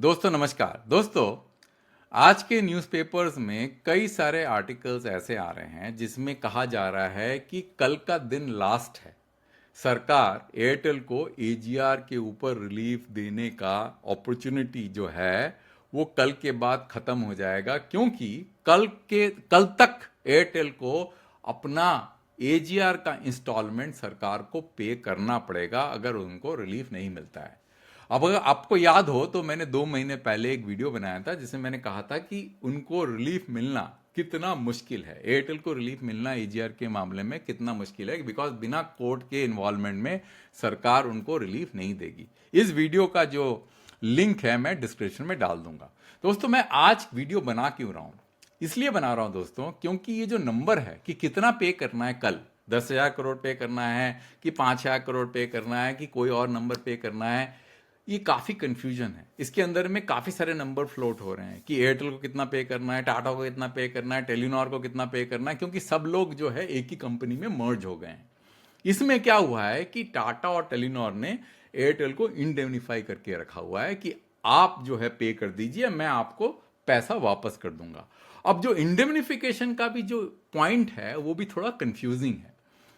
दोस्तों नमस्कार। दोस्तों, आज के न्यूज़पेपर्स में कई सारे आर्टिकल्स ऐसे आ रहे हैं जिसमें कहा जा रहा है कि कल का दिन लास्ट है। सरकार एयरटेल को एजीआर के ऊपर रिलीफ देने का अपॉर्चुनिटी जो है वो कल के बाद खत्म हो जाएगा, क्योंकि कल तक एयरटेल को अपना एजीआर का इंस्टॉलमेंट सरकार को पे करना पड़ेगा अगर उनको रिलीफ नहीं मिलता है। अब अगर आपको याद हो तो मैंने 2 महीने पहले एक वीडियो बनाया था जिसमें मैंने कहा था कि उनको रिलीफ मिलना कितना मुश्किल है, एयरटेल को रिलीफ मिलना एजीआर के मामले में कितना मुश्किल है, बिकॉज बिना कोर्ट के इन्वॉल्वमेंट में सरकार उनको रिलीफ नहीं देगी। इस वीडियो का जो लिंक है मैं डिस्क्रिप्शन में डाल दूंगा। दोस्तों, मैं आज वीडियो बना क्यों रहा हूं? इसलिए बना रहा हूं दोस्तों, क्योंकि ये जो नंबर है कि कितना पे करना है, कल 10,000 करोड़ पे करना है कि 5,000 करोड़ पे करना है कि कोई और नंबर पे करना है, ये काफ़ी कंफ्यूजन है। इसके अंदर में काफ़ी सारे नंबर फ्लोट हो रहे हैं कि एयरटेल को कितना पे करना है, टाटा को कितना पे करना है, टेलीनॉर को कितना पे करना है, क्योंकि सब लोग जो है एक ही कंपनी में मर्ज हो गए हैं। इसमें क्या हुआ है कि टाटा और टेलीनॉर ने एयरटेल को इंडेमनीफाई करके रखा हुआ है कि आप जो है पे कर दीजिए, मैं आपको पैसा वापस कर दूंगा। अब जो इंडेमनिफिकेशन का भी जो पॉइंट है वो भी थोड़ा कंफ्यूजिंग है।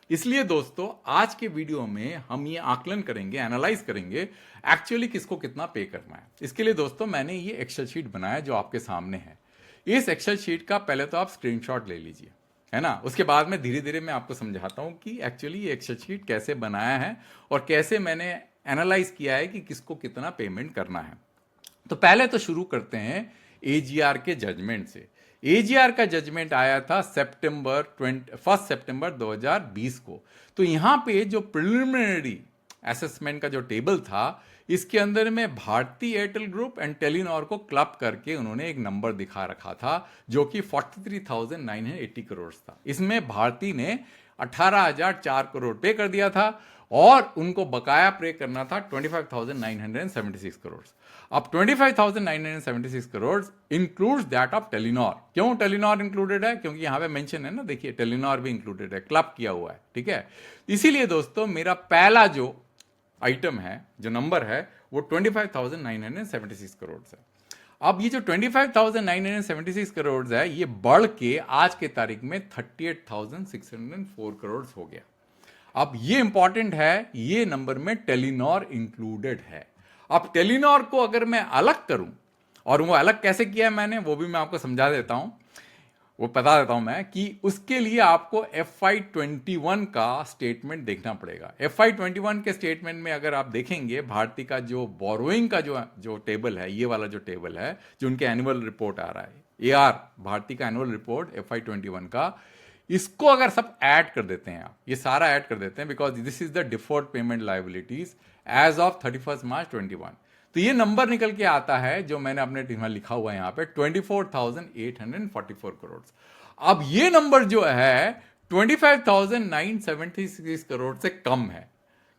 इसलिए दोस्तों, आज के वीडियो में हम ये आकलन करेंगे, एनालाइज करेंगे एक्चुअली किसको कितना पे करना है। इसके लिए दोस्तों मैंने ये एक्सेल शीट बनाया जो आपके सामने है। इस एक्सेल शीट का पहले तो आप स्क्रीनशॉट ले लीजिए, है ना। उसके बाद में धीरे धीरे मैं आपको समझाता हूं कि एक्चुअली ये एक्सेल शीट कैसे बनाया है और कैसे मैंने एनालाइज किया है कि किसको कितना पेमेंट करना है। तो पहले तो शुरू करते हैं एजीआर के जजमेंट से। एजीआर का जजमेंट आया था 1 सितंबर 2020 को। तो यहां पे जो प्रिलिमिनरी असेसमेंट का जो टेबल था, इसके अंदर में Bharti Airtel group and Telenor को क्लब करके उन्होंने एक नंबर दिखा रखा था जो कि 43,980 करोड़ था। इसमें भारती ने 18,004 करोड़ पे कर दिया था और उनको बकाया पे करना था 25,976 करोड़। अब 25,976 crore includes that of Telenor. क्यों टेलीनॉर इंक्लूडेड है? क्योंकि यहां पे मेंशन है ना, देखिए टेलीनॉर भी इंक्लूडेड है, क्लब किया हुआ है, ठीक है। इसीलिए दोस्तों मेरा पहला जो आइटम है, जो नंबर है, वो 25,976 करोड़ है। अब ये जो 25,976 करोड़ है, ये बढ़ के आज के तारीख में 38,604 करोड़ हो गया। अब ये इंपॉर्टेंट है, ये नंबर में टेलीनॉर इंक्लूडेड है। अब टेलीनॉर को अगर मैं अलग करूं, और वो अलग कैसे किया है मैंने, वो भी मैं आपको समझा देता हूं, वो बता देता हूं मैं कि उसके लिए आपको FY21 का स्टेटमेंट देखना पड़ेगा। FY21 के स्टेटमेंट में अगर आप देखेंगे, भारती का जो बोरोइंग का जो टेबल है, ये वाला जो टेबल है, जो उनके एनुअल रिपोर्ट आ रहा है, AR भारती का एनुअल रिपोर्ट FY21 का, इसको अगर सब ऐड कर देते हैं, आप ये सारा ऐड कर देते हैं, because this is the deferred payment liabilities as of 31 March 21, तो ये नंबर निकल के आता है जो मैंने अपने टीम लिखा हुआ है यहां पे 24,844 करोड़। अब ये नंबर जो है 25,976 करोड़ से कम है।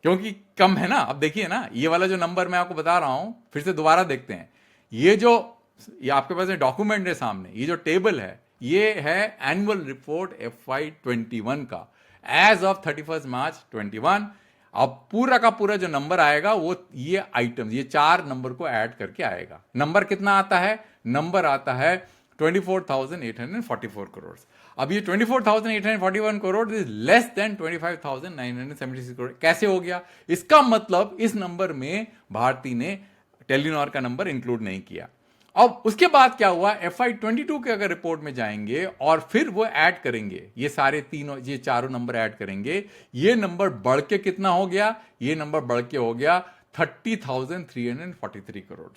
क्योंकि कम है ना, अब देखिए ना, ये वाला जो नंबर मैं आपको बता रहा हूं, फिर से दोबारा देखते हैं। ये आपके पास डॉक्यूमेंट है सामने, ये जो टेबल है, ये है एनुअल रिपोर्ट FY21 का एज ऑफ 31 मार्च 21। अब पूरा का पूरा जो नंबर आएगा वो ये आइटम, ये 4 नंबर को ऐड करके आएगा। नंबर कितना आता है? नंबर आता है 24,844 करोड़। अब ये 24,841 crore is less than 25,976 crore. कैसे हो गया? इसका मतलब इस नंबर में भारती ने टेलीनॉर का नंबर इंक्लूड नहीं किया। अब उसके बाद क्या हुआ, FY22 के अगर रिपोर्ट में जाएंगे और फिर वो ऐड करेंगे, ये सारे तीनों, ये चारों नंबर ऐड करेंगे, ये नंबर बढ़ के कितना हो गया? ये नंबर बढ़ के हो गया 30,343 करोड़।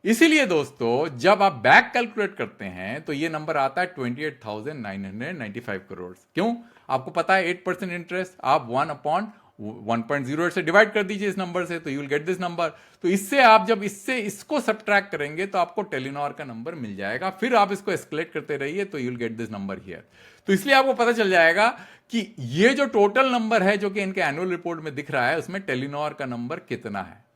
इसीलिए दोस्तों जब आप बैक कैलकुलेट करते हैं तो ये नंबर आता है 28,995 करोड़। क्यों? आपको पता है 8% इंटरेस्ट, आप 1/1.08 से डिवाइड कर दीजिए इस नंबर से, तो you will get this number. तो इससे आप जब इसको सब्ट्रैक्ट करेंगे तो आपको टेलीनॉर का नंबर मिल जाएगा। फिर आप इसको एस्केलेट करते रहिए तो you will get this number here. तो इसलिए आपको पता चल जाएगा कि ये जो टोटल नंबर है जो कि इनके एनुअल रिपोर्ट में दिख रहा है, उसमें टेलीनॉर का नंबर कितना है।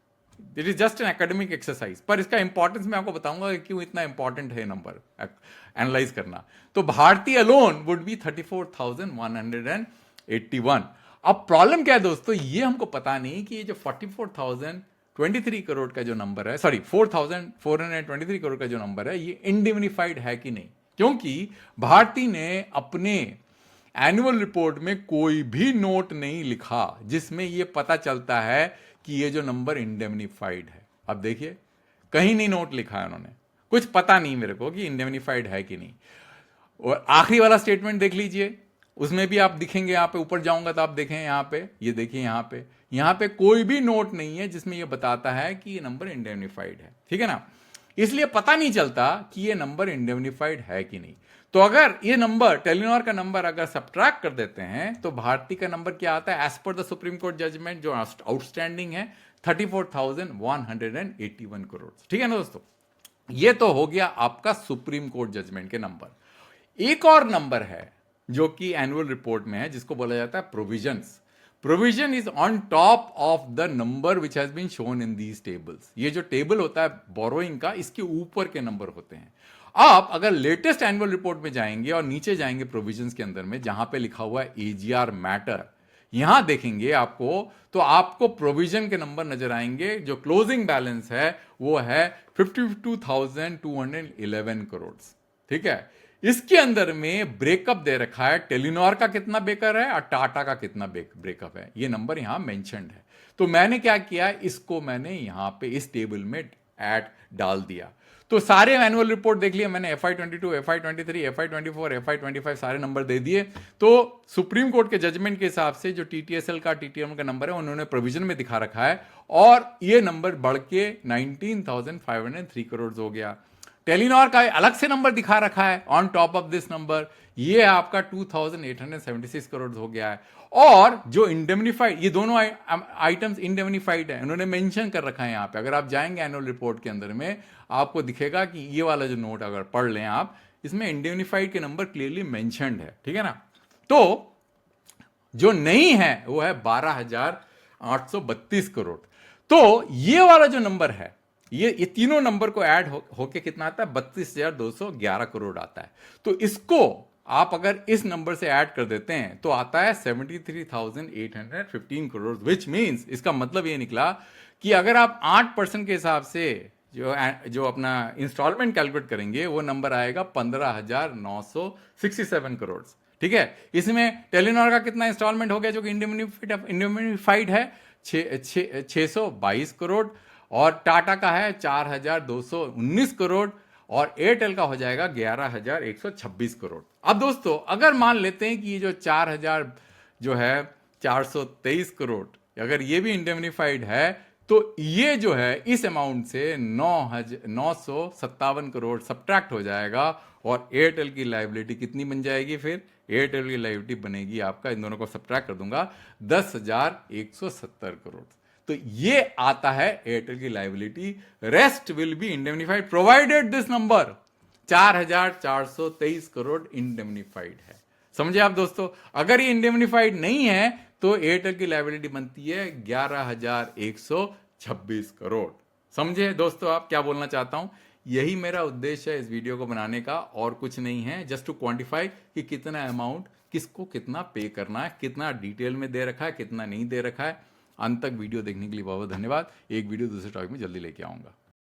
It is just an academic exercise, पर इसका इंपॉर्टेंस मैं आपको बताऊंगा कि क्यों इतना इंपॉर्टेंट है नंबर एनालाइज करना। तो भारतीय अलोन वुड बी 34,181। अब प्रॉब्लम क्या है दोस्तों, ये हमको पता नहीं कि ये जो 44,000 4,423 करोड़ का जो नंबर है, सॉरी 4,423 करोड़ का जो नंबर है, ये इंडेमनिफाइड है कि नहीं, क्योंकि भारती ने अपने एनुअल रिपोर्ट में कोई भी नोट नहीं लिखा जिसमें ये पता चलता है कि ये जो नंबर इंडेमनिफाइड है। अब देखिए, कहीं नहीं नोट लिखा है उन्होंने, कुछ पता नहीं मेरे को कि इंडेमनिफाइड है कि नहीं। और आखिरी वाला स्टेटमेंट देख लीजिए, उसमें भी आप दिखेंगे, यहां पे ऊपर जाऊंगा तो आप देखें, यहां पे ये देखिए, यहां पे कोई भी नोट नहीं है जिसमें ये बताता है कि ये नंबर इंडेमनिफाइड है, ठीक है ना। इसलिए पता नहीं चलता कि ये नंबर इंडेमनिफाइड है कि नहीं। तो अगर ये नंबर, टेलीनॉर का नंबर अगर सब्ट्रैक्ट कर देते हैं तो भारती का नंबर क्या आता है, as per the Supreme Court judgment जो आउटस्टैंडिंग है 34,181 करोड़, ठीक है ना दोस्तों। ये तो हो गया आपका सुप्रीम कोर्ट जजमेंट के नंबर। एक और नंबर है जो कि एनुअल रिपोर्ट में है, जिसको बोला जाता है provisions. Provision is on top of the number which has been shown in these tables. ये जो टेबल होता है बोरोइंग का, इसके ऊपर के नंबर होते हैं। आप अगर लेटेस्ट एनुअल रिपोर्ट में जाएंगे और नीचे जाएंगे प्रोविजंस के अंदर में, जहां पे लिखा हुआ है एजीआर मैटर, यहां देखेंगे आपको, तो आपको प्रोविजन के नंबर नजर आएंगे। जो क्लोजिंग बैलेंस है वो है 52,211 करोड़, ठीक है। इसके अंदर में ब्रेकअप दे रखा है, टेलीनॉर का कितना बेकर है और टाटा का कितना ब्रेकअप है, ये नंबर यहां मेंशन्ड है। तो मैंने क्या किया, इसको मैंने यहां पे इस टेबल में ऐड डाल दिया। तो सारे एनुअल रिपोर्ट देख लिया मैंने, FY22, FY23, FY24, FY25 सारे नंबर दे दिए। तो सुप्रीम कोर्ट के जजमेंट के हिसाब से जो TTSL का, TTM का नंबर है, उन्होंने प्रोविजन में दिखा रखा है, और ये नंबर बढ़ के 19,503 करोड़ हो गया। टेलीनॉर का अलग से नंबर दिखा रखा है on top of this number, ये आपका 2,876 करोड़ हो गया है। और जो इंडेमनिफाइड, ये दोनों आइटम्स इंडेमनिफाइड है, उन्होंने मेंशन कर रखा है यहां पे। अगर आप जाएंगे एनुअल रिपोर्ट के अंदर में, आपको दिखेगा कि ये वाला जो नोट अगर पढ़ लें आप, इसमें इंडेमनिफाइड के नंबर क्लियरली मेंशन्ड है, ठीक है ना। तो जो नहीं है वो है 12,832 करोड़। तो ये वाला जो नंबर है, ये तीनों नंबर को ऐड होके कितना आता है, 32,211 करोड़ आता है। तो इसको आप अगर इस नंबर से ऐड कर देते हैं तो आता है 73,815 करोड़, विच मीन्स, इसका मतलब ये निकला कि अगर आप 8% के हिसाब से जो अपना इंस्टॉलमेंट कैलकुलेट करेंगे, वो नंबर आएगा 15,967 करोड़, ठीक है। इसमें टेलीनॉर का कितना इंस्टॉलमेंट हो गया जो कि इंडेमनिफाइड है, 622 करोड़, और टाटा का है 4,219 करोड़, और एयरटेल का हो जाएगा 11,126 करोड़। अब दोस्तों, अगर मान लेते हैं कि ये जो 4,000 जो है 423 करोड़, अगर ये भी इंडेमनिफाइड है, तो ये जो है इस अमाउंट से 957 करोड़ सब्ट्रैक्ट हो जाएगा, और एयरटेल की लायबिलिटी कितनी बन जाएगी, फिर एयरटेल की लायबिलिटी बनेगी आपका, इन दोनों को सब्ट्रैक्ट कर दूंगा, 10,170 करोड़। तो ये आता है एयरटेल की liability. Rest will be indemnified provided this number 4,423 crore indemnified है। समझे आप दोस्तों। अगर ये इंडेमनिफाइड नहीं है तो एयरटेल की लायबिलिटी बनती है 11,126 करोड़। समझे दोस्तों आप क्या बोलना चाहता हूं। यही मेरा उद्देश्य है इस वीडियो को बनाने का, और कुछ नहीं है, जस्ट टू क्वांटिफाई कि कितना अमाउंट किसको कितना पे करना है, कितना डिटेल में दे रखा है, कितना नहीं दे रखा है। अंत तक वीडियो देखने के लिए बहुत बहुत धन्यवाद। एक वीडियो दूसरे टॉपिक में जल्दी लेके आऊंगा।